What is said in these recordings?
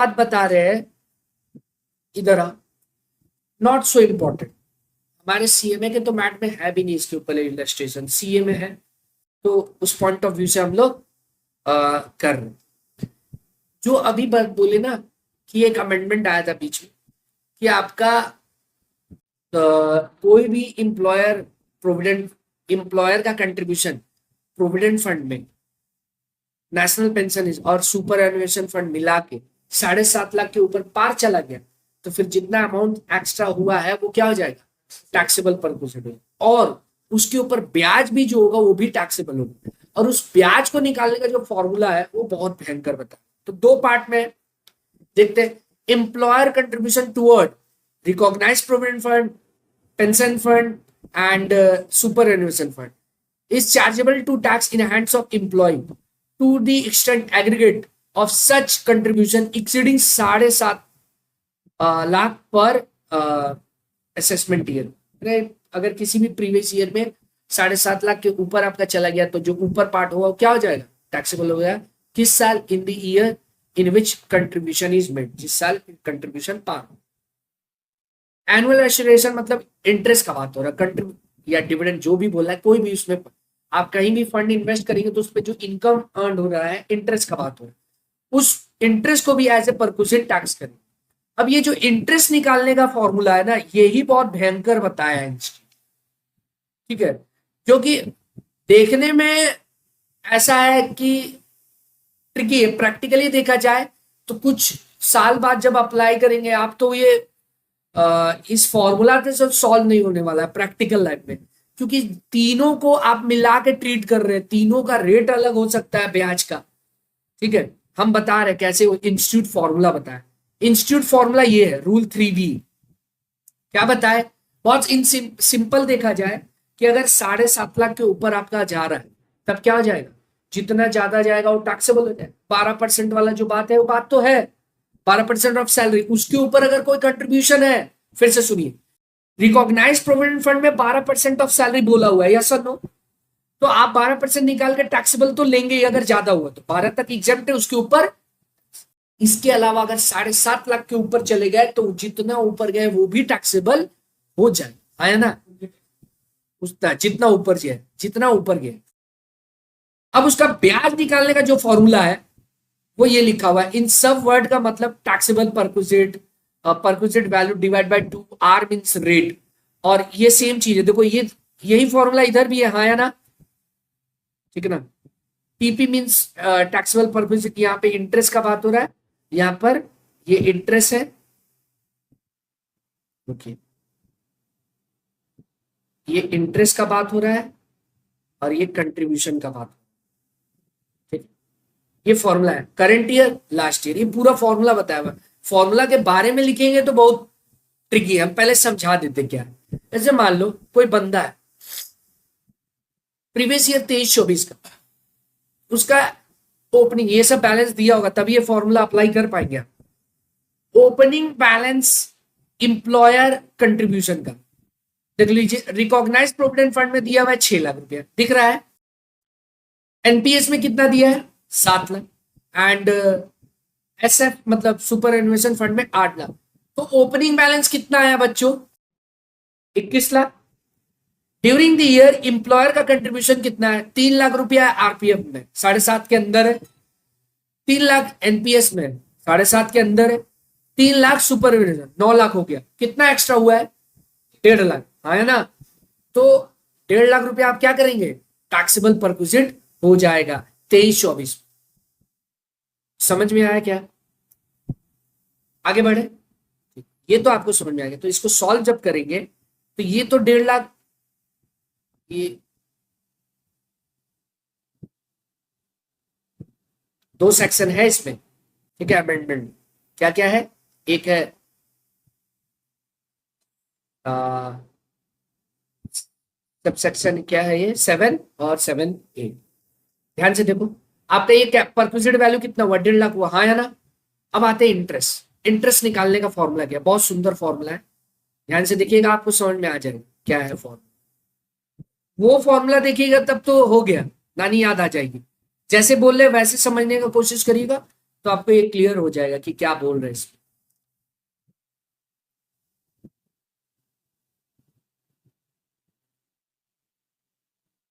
बात बता रहे हैं, इधर आ, नॉट सो इम्पोर्टेंट। हमारे सीएमए के तो मैट में है भी नहीं इसके ऊपर इलस्ट्रेशन, सीए में है, तो उस पॉइंट ऑफ व्यू से हम लोग कर रहे हैं। जो अभी बात बोले ना कि एक अमेंडमेंट आया था बीच में कि आपका कोई भी एम्प्लॉयर का कंट्रीब्यूशन प्रोविडेंट फंड में, नेशनल पेंशन और सुपर एनुएशन फंड मिला के 7.5 लाख के ऊपर पार चला गया, तो फिर जितना अमाउंट एक्स्ट्रा हुआ है वो क्या हो जाएगा, टैक्सेबल परसेंटेज, और उसके ऊपर ब्याज भी जो होगा वो भी टैक्सेबल होगा। और उस ब्याज को निकालने का जो फॉर्मूला है वो बहुत भयंकर बता। तो दो पार्ट में देखते हैं। Employer contribution toward recognise provident fund, pension fund and superannuation fund is chargeable to tax in hands of employee to the extent aggregate of such contribution exceeding 7.5 lakh पर असेसमेंट ईयर। अगर किसी भी previous year में 7.5 लाख के ऊपर आपका चला गया तो जो ऊपर पार्ट होगा वो क्या हो जाएगा, टैक्सेबल हो गया। किस साल, in the year in which contribution is made, जिस साल कंट्रीब्यूशन पार। एनुअल एश्योरेशन मतलब इंटरेस्ट का बात हो रहा है, या डिविडेंड जो भी बोला है, कोई भी उसमें आप कहीं भी फंड इन्वेस्ट करेंगे तो उसपे जो इनकम अर्न हो रहा है, इंटरेस्ट का बात हो रहा है, उस इंटरेस्ट को भी एज ए परक्विजिट टैक्स करें। अब ये जो इंटरेस्ट निकालने का फॉर्मूला है ना, यही बहुत भयंकर बताया है, ठीक है, क्योंकि देखने में ऐसा है कि ट्रिकी है, प्रैक्टिकली देखा जाए तो कुछ साल बाद जब अप्लाई करेंगे आप तो ये इस फॉर्मूला से सब सॉल्व नहीं होने वाला है प्रैक्टिकल लाइफ में, क्योंकि तीनों को आप मिला के ट्रीट कर रहे हैं, तीनों का रेट अलग हो सकता है ब्याज का, ठीक है। हम बता रहे कैसे वो इंस्टीट्यूट फॉर्मूला बताया। इंस्टीट्यूट फॉर्मूला ये है, रूल 3B क्या बताए, बहुत इन सिंपल देखा जाए कि अगर 7.5 लाख के ऊपर आपका जा रहा है तब क्या हो जाएगा, जितना ज्यादा जाएगा वो टैक्सेबल हो जाए। 12% वाला जो बात है वो बात तो है, 12% ऑफ सैलरी, उसके ऊपर अगर कोई कंट्रीब्यूशन है, फिर से सुनिए, रिकॉग्नाइज प्रोविडेंट फंड में 12% ऑफ सैलरी बोला हुआ है, यस और नो, तो आप 12% निकाल के टैक्सेबल तो लेंगे ही, अगर ज्यादा हुआ तो 12 तक एग्जेम्प्ट है, उसके ऊपर। इसके अलावा अगर 7.5 लाख के ऊपर चले गए तो जितना ऊपर गए वो भी टैक्सेबल हो जाए, आया ना, उसका जितना ऊपर जाए, जितना ऊपर गए। अब उसका ब्याज निकालने का जो फॉर्मूला है वो ये लिखा हुआ है, इन सब वर्ड का मतलब taxable perquisite value divide by 2, r means rate, और ये सेम चीज है, देखो ये यही फॉर्मूला इधर भी है, हाँ या ना, ठीक है ना। पीपी मींस टैक्सेबल परक्विजिट, यहाँ पे इंटरेस्ट का बात हो रहा है, यहाँ पर ये इंटरेस्ट है, ओके, ये इंटरेस्ट का बात हो रहा है और ये कंट्रीब्यूशन का बात, ठीक, ये फॉर्मूला है करंट ईयर लास्ट ईयर, ये पूरा फॉर्मूला बताया हुआ। फॉर्मूला के बारे में लिखेंगे तो बहुत ट्रिकी है, हम पहले समझा देते क्या है। जैसे मान लो कोई बंदा है प्रीवियस ईयर 23-24 का, उसका ओपनिंग ये सब बैलेंस दिया होगा तभी ये फॉर्मूला अप्लाई कर पाएंगे। ओपनिंग बैलेंस इंप्लॉयर कंट्रीब्यूशन का देख लीजिए, रिकॉग्नाइज प्रोविडेंट फंड में दिया हुआ है 6 लाख रुपया, दिख रहा है। एनपीएस में कितना दिया है, 7 लाख, एंड एसएफ मतलब सुपर एनुएशन फंड में 8 लाख। तो ओपनिंग बैलेंस कितना आया बच्चों, 21 lakh. During the year employer का कंट्रीब्यूशन कितना है, 3 लाख रुपया आरपीएफ में, 7.5 के अंदर है, 3 लाख एनपीएस में 7.5 के अंदर है, 3 लाख सुपर एनुएशन, 9 लाख हो गया। कितना एक्स्ट्रा हुआ है, 1.5 लाख, है ना। तो 1.5 लाख रुपया आप क्या करेंगे, टैक्सेबल परक्विजिट हो जाएगा 23-24। समझ में आया क्या, आगे बढ़े, ये तो आपको समझ में आ गया। तो इसको सॉल्व जब करेंगे तो ये तो 1.5 लाख, ये 2 सेक्शन है इसमें, ठीक है। अमेंडमेंट क्या क्या है, एक है सब सेक्शन क्या है, ये 7 और 7A। ध्यान से देखो, आपका ये क्या परक्विजिट वैल्यू कितना हुआ, 1.5 लाख हुआ, हाँ या ना। अब आते हैं इंटरेस्ट। इंटरेस्ट निकालने का फॉर्मूला क्या, बहुत सुंदर फॉर्मूला है, ध्यान से देखिएगा, आपको समझ में आ जाएगा क्या है फॉर्मूला। वो फॉर्मूला देखिएगा तब तो हो गया, नानी याद आ जाएगी। जैसे बोल रहे वैसे समझने का कोशिश करिएगा तो आपको ये क्लियर हो जाएगा कि क्या बोल रहे हैं इसमें।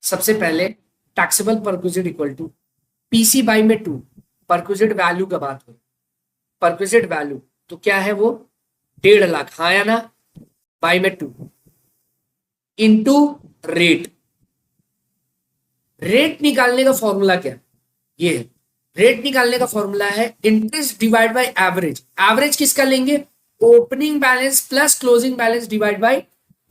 सबसे पहले taxable perquisite equal to PC by में 2, परक्विजिट वैल्यू का बात हो, परक्विजिट वैल्यू तो क्या है वो 1.5 लाख, हाँ या ना, बाई में 2 इंटू रेट। रेट निकालने का फॉर्मूला क्या, ये है रेट निकालने का फॉर्मूला है interest divide by average. Average किसका लेंगे, opening balance plus closing balance divide by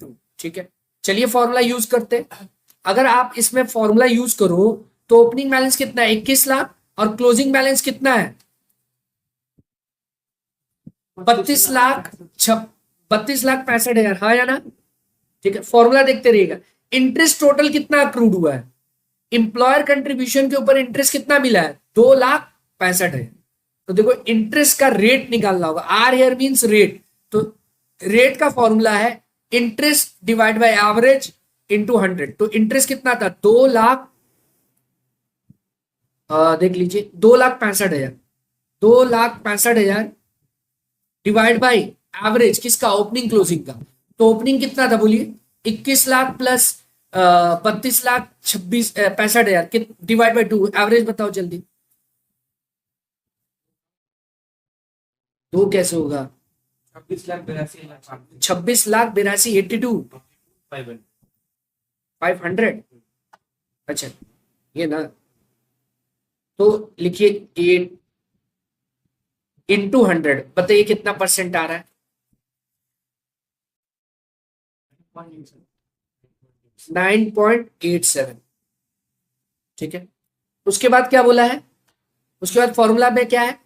2। ठीक है, चलिए फॉर्मूला यूज करते हैं। अगर आप इसमें फॉर्मूला यूज करो तो ओपनिंग बैलेंस कितना है 21 लाख और क्लोजिंग बैलेंस कितना है 32 लाख 62,65,000, हाँ या ना। ठीक है, फॉर्मूला देखते रहिएगा। इंटरेस्ट टोटल कितना अक्रूड हुआ है, इंप्लॉयर कंट्रीब्यूशन के ऊपर इंटरेस्ट कितना मिला है 2,65,000। तो देखो इंटरेस्ट का रेट निकालना होगा, आर हियर मींस रेट, तो रेट का फॉर्मूला है interest divide by average into 100। तो इंटरेस्ट कितना था 2,00,000, देख लीजिए 2,65,000, 2,65,000 डिवाइड बाई एवरेज किसका, ओपनिंग क्लोजिंग का। तो ओपनिंग कितना था बोलिए 21 lakh plus 32,66,000 divide by 2, average बताओ जल्दी। दो कैसे होगा, 26,82,000 500। अच्छा ये ना, तो लिखिए 8 इंटू 100, बताइए कितना परसेंट आ रहा है 9.87। ठीक है, उसके बाद क्या बोला है, उसके बाद फॉर्मूला में क्या है,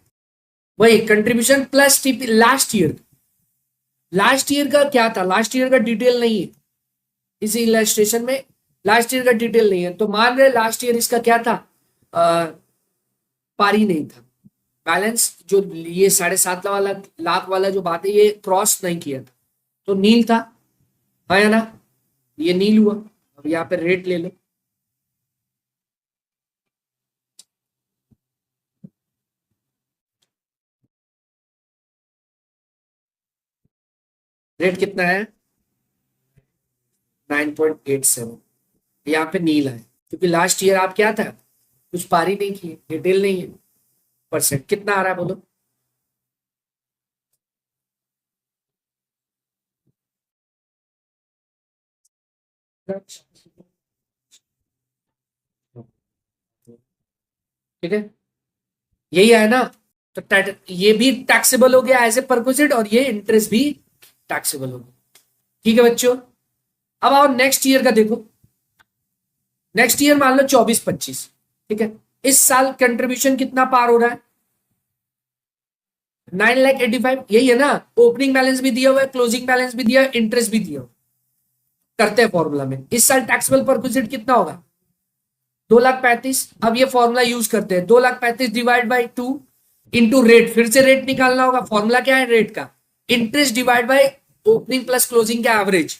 वही contribution plus TP last year. Last year का क्या था, लास्ट ईयर का डिटेल नहीं है इसी इलस्ट्रेशन में, लास्ट ईयर का डिटेल नहीं है। तो मान रहे लास्ट ईयर इसका क्या था, पारी नहीं था, बैलेंस जो ये 7.5 लाख वाला जो बात है ये क्रॉस नहीं किया था, तो नील था, हाँ या ना, ये नील हुआ। अब यहाँ पे रेट ले लो, रेट कितना है 9.87, यहाँ पे नील है क्योंकि लास्ट ईयर आप क्या था कुछ पारी नहीं किए, डिटेल नहीं है। परसेंट कितना आ रहा है बोलो, ठीक है यही है ना। तो ये भी टैक्सेबल हो गया एज ए परक्विजिट और ये इंटरेस्ट भी टैक्सेबल हो गया। ठीक है बच्चों, अब आओ नेक्स्ट ईयर का देखो। नेक्स्ट ईयर मान लो 24-25, ठीक है, इस साल कंट्रीब्यूशन कितना पार हो रहा है 9,85,000, यही है ना। ओपनिंग बैलेंस भी दिया हुआ है, क्लोजिंग बैलेंस भी दिया है, इंटरेस्ट भी दिया हुआ। करते हैं फॉर्मूला में, इस साल टैक्सेबल परक्विजिट कितना होगा 2,35,000। अब ये फॉर्मूला यूज करते हैं, 2,35,000 डिवाइड बाई 2 इंटू रेट, फिर से रेट निकालना होगा। फॉर्मूला क्या है रेट का, interest divide by opening plus closing का average,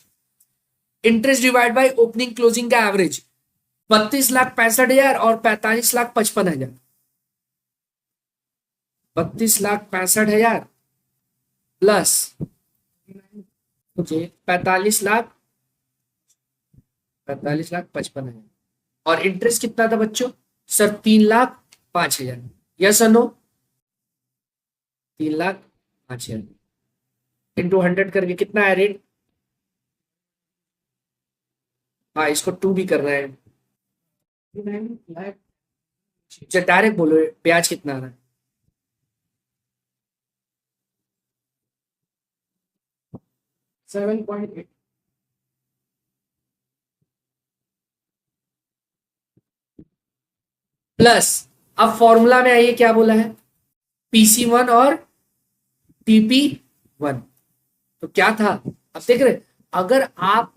interest divide by opening closing का एवरेज 32,65,000 और 45,55,000। 32,65,000 प्लस मुझे 45,55,000 और इंटरेस्ट कितना था बच्चों सर 3,05,000, यस और नो, 3,05,000 इंटू 100 करके कितना है रेट, हाँ इसको 2 भी करना है। डायरेक्ट बोलो ब्याज कितना आ रहा है, 7.8। प्लस अब फॉर्मूला में आइए क्या बोला है PC1 और TP1। तो क्या था, अब देख रहे अगर आप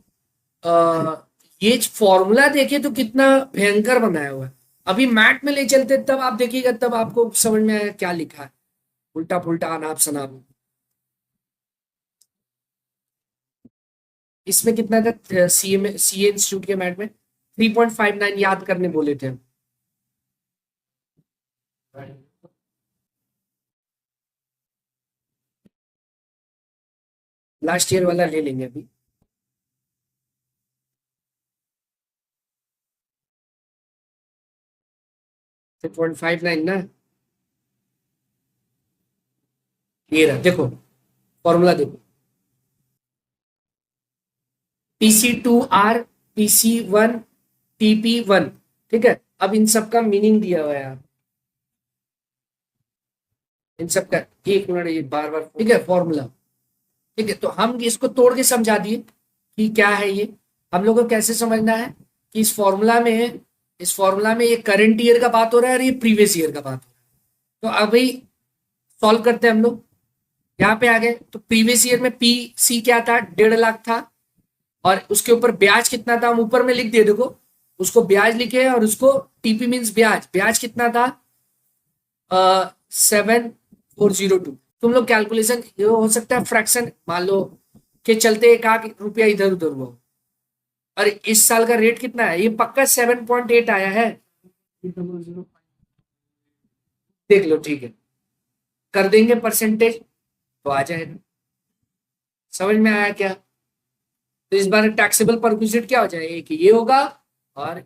ये फॉर्मूला देखे तो कितना भयंकर बनाया हुआ है। अभी मैट में ले चलते तब आप देखिएगा, तब आपको समझ में आया क्या लिखा है, उल्टा पुल्टा अनाप शनाप। इसमें कितना था सीए इंस्टीट्यूट के मैट में 3.59 याद करने बोले थे हम। लास्ट ईयर वाला ले लेंगे अभी। तो 0.59 ना, ये रहा देखो, फॉर्मूला देखो, PC2R, PC1, TP1, ठीक है। अब इन सब का मीनिंग दिया हुआ है यार, इन सब का, एक मिनट, ये बार बार, ठीक है, फॉर्मूला, ठीक है। तो हम इसको तोड़ के समझा दिए कि क्या है ये। हम लोग को कैसे समझना है कि इस फॉर्मूला में ये करंट ईयर का बात हो रहा है और ये प्रीवियस ईयर का बात हो रहा है। तो अभी सॉल्व करते हैं हम लोग। यहाँ पे आ गए तो प्रीवियस ईयर में पी सी क्या था, 1.5 लाख था, और उसके ऊपर ब्याज कितना था हम ऊपर में लिख दिए, देखो उसको ब्याज लिखे, और उसको टीपी मीन्स ब्याज, ब्याज कितना था 7402। तुम लोग कैलकुलेशन, ये हो सकता है फ्रैक्शन मान लो कि चलते 1 रुपया इधर उधर हुआ, और इस साल का रेट कितना है, ये पक्का 7.8 आया है, देख लो, ठीक है, कर देंगे परसेंटेज तो आ जाएगा। समझ में आया क्या? तो इस बार टैक्सेबल परक्विजिट क्या हो जाएगा, कि ये होगा, और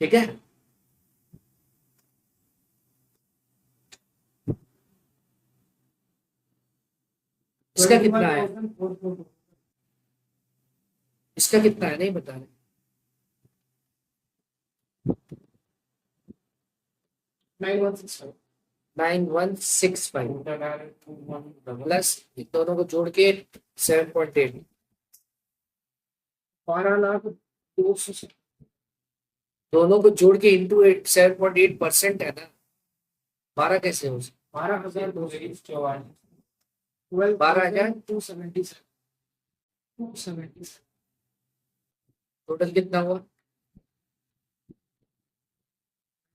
ठीक है, इसका कितना है, इसका कितना है नहीं बता रहे, 9165 प्लस दोनों को जोड़ के 7.8, 12 लाख 200, दोनों को जोड़ के इंटू 7.8% है ना, 12 कैसे हो सकता, 12,277 टोटल कितना हुआ,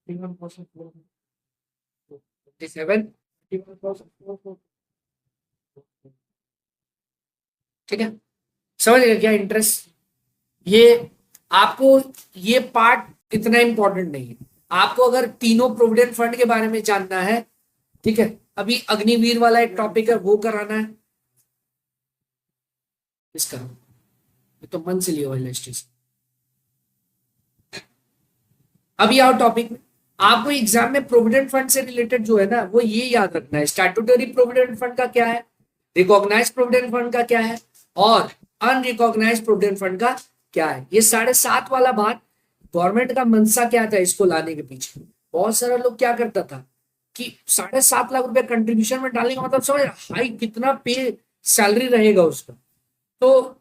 57, ठीक है। समझ गए क्या इंटरेस्ट, ये आपको, ये पार्ट इतना इंपॉर्टेंट नहीं है। आपको अगर तीनों प्रोविडेंट फंड के बारे में जानना है, ठीक है, अभी अग्निवीर वाला एक टॉपिक है वो कराना है, इसका ये तो मन से लिया हुआ इलस्ट्रेशन। अभी आओ टॉपिक में, आपको एग्जाम में प्रोविडेंट फंड से रिलेटेड जो है ना, वो ये याद रखना है, स्टैट्यूटरी प्रोविडेंट फंड का क्या है, रिकॉग्नाइज प्रोविडेंट फंड का क्या है, और अनरिकॉग्नाइज प्रोविडेंट फंड का क्या है। ये 7.5 वाला बात, गवर्नमेंट का मंशा क्या था इसको लाने के पीछे। बहुत सारा लोग क्या करता था कि 7.5 लाख रुपए कंट्रीब्यूशन में डालने का मतलब समझ, हाई कितना पे सैलरी रहेगा उसका। तो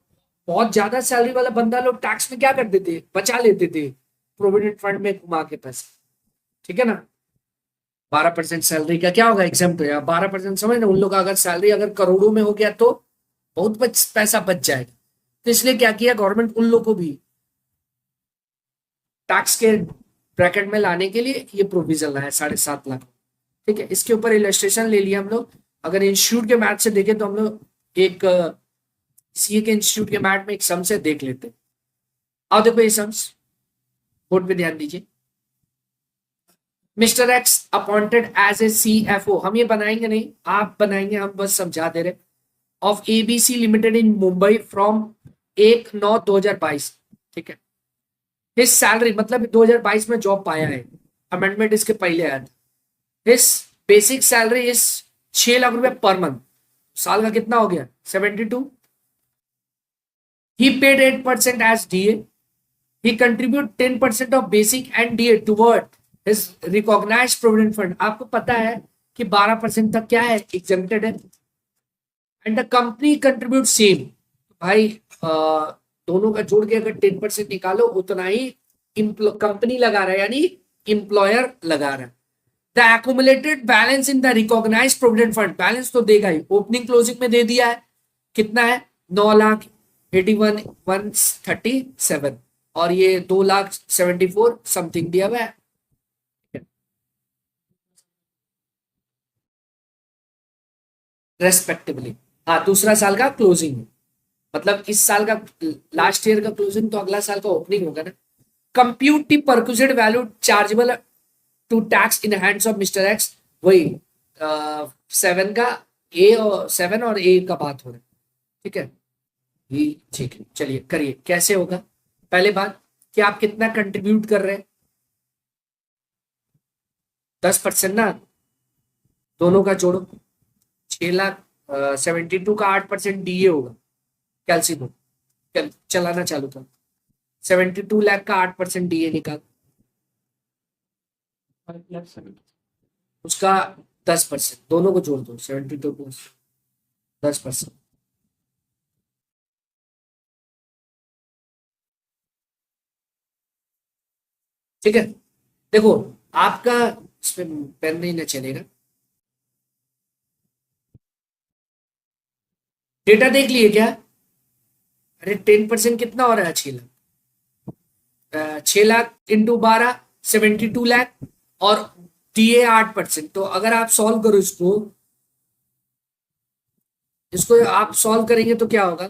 बहुत ज्यादा सैलरी वाला बंदा लोग टैक्स में क्या करते थे, बचा लेते थे प्रोविडेंट फंड में घुमा के पैसे, ठीक है ना। 12% सैलरी का क्या होगा, एग्जाम तो यार 12% समझ ना, उन लोग का अगर सैलरी अगर करोड़ों में हो गया तो बहुत पैसा बच जाएगा। तो इसलिए क्या किया गवर्नमेंट, उन लोग को भी टैक्स के ब्रैकेट में लाने के लिए ये प्रोविजन लाया 7.5 लाख, ठीक है। इसके ऊपर इलस्ट्रेशन ले लिया हम लोग। अगर इंस्टीट्यूट के मैथ से देखें तो हम लोग एक सीए के इंस्टीट्यूट के मैथ में एक सम से देख लेते हैं। आओ देखो ये सम्स, बोर्ड पे ध्यान दीजिए। Mister X appointed as a CFO, हम ये बनाएंगे नहीं, आप बनाएंगे, हम बस समझा दे रहे, of ABC limited in Mumbai from 1/9/2022, ठीक है। हिज सैलरी मतलब 2022 में जॉब पाया है, अमेंडमेंट इसके पहले आया था। His basic salary is 6 lakh रुपए पर मंथ, साल का कितना हो गया 72। He paid 8% as DA, he contribute 10% of basic and DA toward his recognized provident fund। आपको पता है कि 12% तक क्या है, exempted है, and the company contribute same। भाई दोनों का जोड़ के अगर 10% निकालो उतना ही कंपनी लगा रहा है, यानी इंप्लॉयर लगा रहा है। The accumulated balance in the recognised provident fund, balance तो देगा ही, ओपनिंग क्लोजिंग में दे दिया है, कितना है 9,81,137, और ये 2,74,000 समथिंग दिया हुआ है, रेस्पेक्टिवली। हाँ, दूसरा साल का क्लोजिंग, मतलब इस साल का लास्ट ईयर का क्लोजिंग तो अगला साल का ओपनिंग होगा ना। Compute the perquisite value chargeable to tax in hands of Mister X, वही 7 का ए और 7 और ए का बात हो रहा है, ठीक है। ये ठीक है, चलिए करिए, कैसे होगा। पहले बात कि आप कितना कंट्रीब्यूट कर रहे हैं, 10% ना, दोनों का जोड़ो, 6 लाख 72 का 8% डीए होगा, कैल्सिनो चलाना चालू कर, 72 लाख का 8% डीए निकाल, उसका 10%, दोनों को जोड़ दो, 72 प्लस 10%। ठीक है, देखो आपका इसमें पेन नहीं ना चलेगा, डेटा देख लिए क्या। अरे 10% कितना हो रहा है, 6 लाख, 6 लाख इंटू 12 72 लाख, और टीए 8%। तो अगर आप सॉल्व करो इसको, आप सॉल्व करेंगे तो क्या होगा,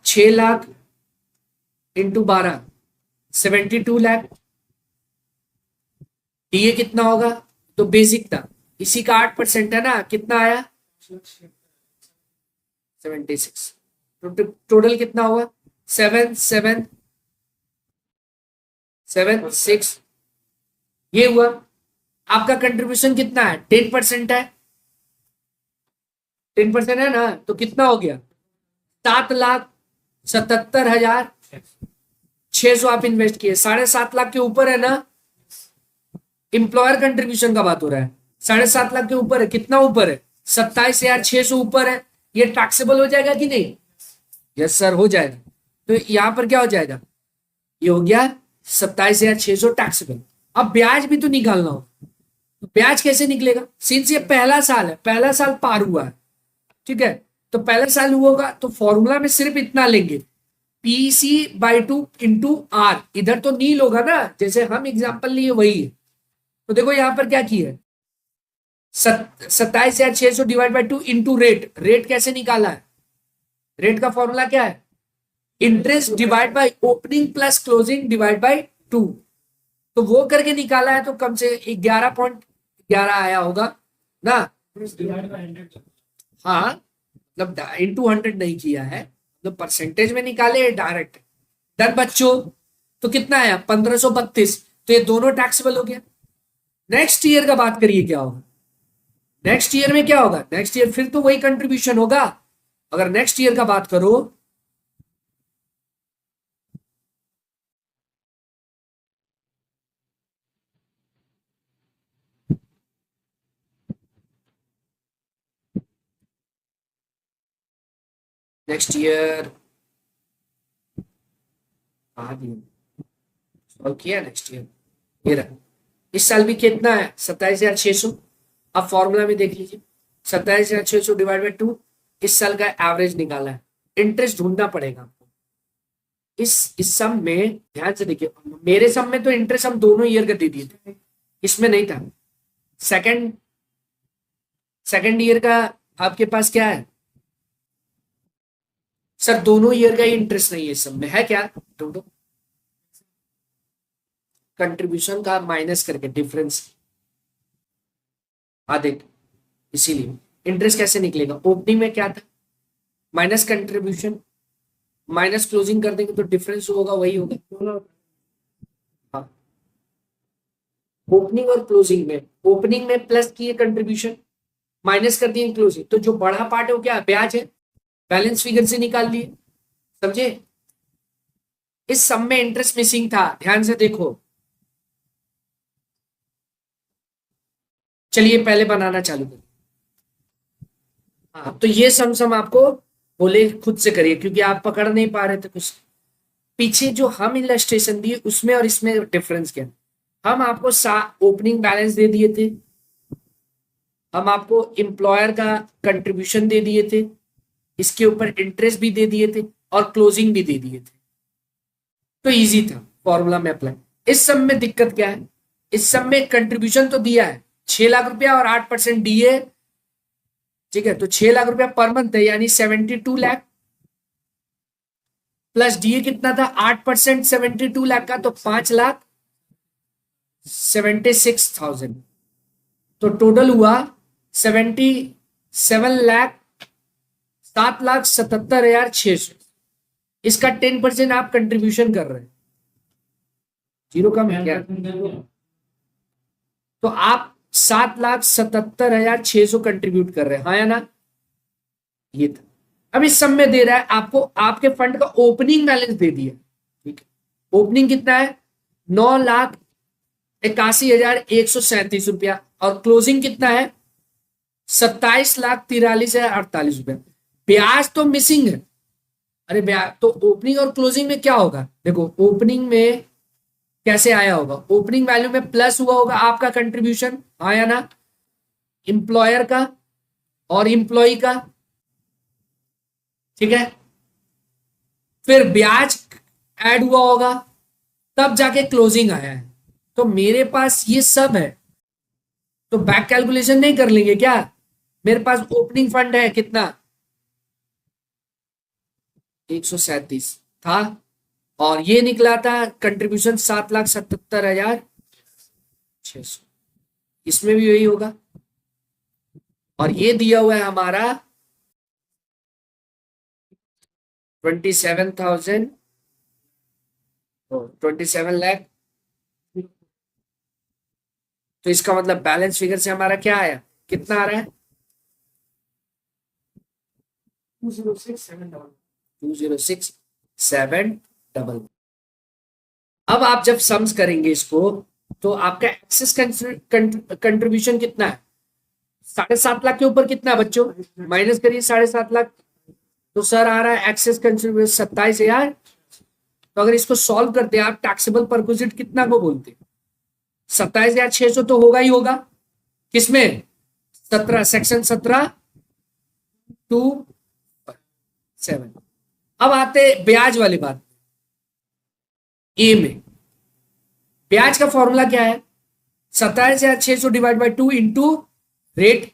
6 लाख इंटू 12 72 लाख, टीए कितना होगा, तो बेसिक था, इसी का 8% है ना, कितना आया 76। तो टोटल कितना होगा 7776, ये हुआ। आपका कंट्रीब्यूशन कितना है, 10% है, 10% है ना, तो कितना हो गया 7,77,600 आप इन्वेस्ट किए, 7.5 लाख के ऊपर है ना, इंप्लॉयर कंट्रीब्यूशन का बात हो रहा है, 7.5 लाख के ऊपर है, कितना ऊपर है 27,600 ऊपर है, ये टैक्सेबल हो जाएगा कि नहीं, यस सर हो जाएगा। तो यहां पर क्या हो जाएगा, ये हो गया 27,600 टैक्सेबल। अब ब्याज भी तो निकालना हो, तो ब्याज कैसे निकलेगा, सिंस ये पहला साल है, पहला साल पार हुआ है, ठीक है, तो पहला साल हुआ होगा, तो फॉर्मूला में सिर्फ इतना लेंगे, PC/2 इंटू आर, इधर तो नील होगा ना, जैसे हम एग्जाम्पल लिए वही है। तो देखो यहां पर क्या किया है, 27,600 divide by 2 into rate, rate कैसे निकाला है, रेट का फॉर्मूला क्या है, interest divide by opening plus closing divide by 2, तो वो करके निकाला है, तो कम से 11.11 आया होगा ना, हाँ मतलब इंटू 100 नहीं किया है, मतलब परसेंटेज में निकाले डायरेक्ट। डन बच्चों, तो कितना आया 1532, तो ये दोनों टैक्सेबल हो गया। नेक्स्ट ईयर का बात करिए क्या होगा, नेक्स्ट ईयर में क्या होगा, नेक्स्ट ईयर फिर तो वही कंट्रीब्यूशन होगा। अगर नेक्स्ट ईयर का बात करो, नेक्स्ट ईयर सॉल्व किया, नेक्स्ट ईयर ये रहा, इस साल भी कितना है 27,600, अब फॉर्मूला में देख लीजिए, 27,600 डिवाइड बाई 2, इस साल का एवरेज निकाला है, इंटरेस्ट ढूंढना पड़ेगा आपको। इस सम में ध्यान से देखिए, मेरे सम में तो इंटरेस्ट हम दोनों ईयर का दे दिए थे, इसमें नहीं था। सेकंड सेकंड ईयर का आपके पास क्या है सर, दोनों ईयर का ही इंटरेस्ट नहीं है, इस सम में है क्या, ढूंढो, कंट्रीब्यूशन का माइनस करके डिफरेंस आधे, इसीलिए इंटरेस्ट कैसे निकलेगा, ओपनिंग में क्या था माइनस कंट्रीब्यूशन माइनस क्लोजिंग कर देंगे तो डिफरेंस होगा, वही होगा। हाँ, ओपनिंग में प्लस किए कंट्रीब्यूशन, माइनस कर दिए क्लोजिंग, तो जो बड़ा पार्ट है वो क्या है, ब्याज है, बैलेंस फिगर से निकाल लिए, समझे। इस सम में इंटरेस्ट मिसिंग था, ध्यान से देखो, चलिए पहले बनाना चालू करें। हाँ, तो ये सम आपको बोले खुद से करिए, क्योंकि आप पकड़ नहीं पा रहे थे कुछ, पीछे जो हम इलस्ट्रेशन दिए उसमें और इसमें डिफरेंस क्या, हम आपको ओपनिंग बैलेंस दे दिए थे, हम आपको एम्प्लॉयर का कंट्रीब्यूशन दे दिए थे, इसके ऊपर इंटरेस्ट भी दे दिए थे और क्लोजिंग भी दे दिए थे, तो इजी था फॉर्मूला में अप्लाई। इस सब में दिक्कत क्या है, इस सब में कंट्रीब्यूशन तो दिया है 6 लाख रुपया और 8% डीए, ठीक है, तो 6 लाख रुपया पर मंथ है, यानी 72 लाख, प्लस डीए कितना था 8% 72 लाख का, तो 5 लाख 76,000, तो टोटल हुआ 7,77,600। इसका 10% आप कंट्रीब्यूशन कर रहे हैं, जीरो कम है क्या? तो आप 7,77,600 कंट्रीब्यूट कर रहे हैं, हाँ या ना? ये था। अब इस सब में दे रहा है आपको आपके फंड का ओपनिंग बैलेंस दे दिया, ठीक है। ओपनिंग कितना है? 9,81,137 रुपया, और क्लोजिंग कितना है? 27,43,048 रुपया। ब्याज तो मिसिंग है। अरे ब्याज तो ओपनिंग और क्लोजिंग में क्या होगा? देखो ओपनिंग में कैसे आया होगा, ओपनिंग वैल्यू में प्लस हुआ होगा आपका कंट्रीब्यूशन, हाँ या ना? इंप्लॉयर का और इंप्लॉय का, ठीक है। फिर ब्याज ऐड हुआ होगा, तब जाके क्लोजिंग आया है। तो मेरे पास ये सब है, तो बैक कैलकुलेशन नहीं कर लेंगे क्या? मेरे पास ओपनिंग फंड है कितना? 137 था, और ये निकला था कंट्रीब्यूशन 7,77,600। इसमें भी यही होगा, और ये दिया हुआ है हमारा 27 लाख। तो इसका मतलब बैलेंस फिगर से हमारा क्या आया, कितना आ रहा है? 206,700। अब आप जब सम्स करेंगे इसको, तो आपका एक्सेस कंट्रीब्यूशन कितना है? 7.5 लाख के ऊपर कितना है बच्चों? माइनस करिए 7.5 लाख, तो सर आ रहा है एक्सेस कंट्रीब्यूशन 27,000। तो अगर इसको सॉल्व करते हैं आप, टैक्सेबल परक्विजिट कितना को बोलते हैं? 27,600 तो होगा ही होगा। किसमें? 17, सेक्शन 17(2)(7). अब आते ब्याज वाली बात। ए में ब्याज का फॉर्मूला क्या है? 27,600 divide by 2 into rate.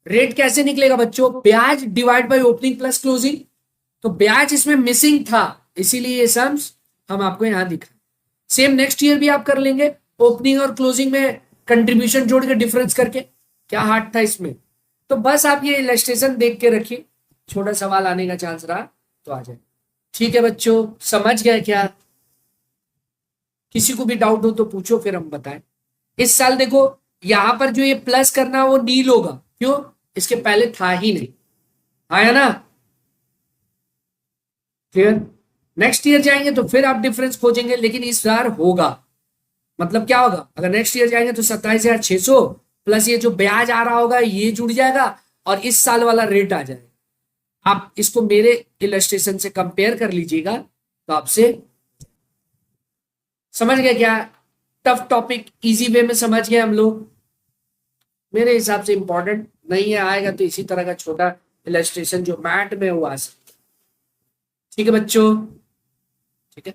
Rate कैसे निकलेगा बच्चों? ब्याज divide by opening plus closing. तो ब्याज इसमें मिसिंग था, इसीलिए ये सम्स हम आपको यहां दिखा। सेम नेक्स्ट ईयर भी आप कर लेंगे, ओपनिंग और क्लोजिंग में कंट्रीब्यूशन जोड़ के डिफरेंस करके। क्या हार्ड था इसमें? तो बस आप ये इलस्ट्रेशन देख के रखिए, छोटा सवाल आने का चांस रहा तो आ जाए। ठीक है बच्चों, समझ गए क्या? किसी को भी डाउट हो तो पूछो, फिर हम बताएं। इस साल देखो यहां पर जो ये प्लस करना वो नील होगा, क्यों? इसके पहले था ही नहीं, आया ना? क्लियर? नेक्स्ट ईयर जाएंगे तो फिर आप डिफरेंस खोजेंगे, लेकिन इस बार होगा। मतलब क्या होगा? अगर नेक्स्ट ईयर जाएंगे तो 27,600 प्लस ये जो ब्याज आ रहा होगा ये जुड़ जाएगा, और इस साल वाला रेट आ जाएगा। आप इसको मेरे इलस्ट्रेशन से कंपेयर कर लीजिएगा, तो आपसे समझ गए क्या? टफ टॉपिक इजी वे में समझ गए हम लोग। मेरे हिसाब से इंपॉर्टेंट नहीं है, आएगा तो इसी तरह का छोटा इलस्ट्रेशन जो मैट में हुआ सकता। ठीक है बच्चों? ठीक है,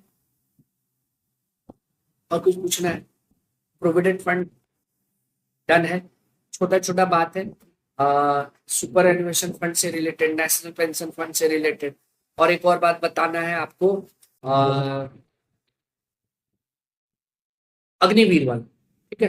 और कुछ पूछना है? प्रोविडेंट फंड डन है, छोटा छोटा बात है। सुपर एनुएशन फंड से रिलेटेड, नेशनल पेंशन फंड से रिलेटेड, और एक और बात बताना है आपको, अग्निवीर वाला, ठीक है।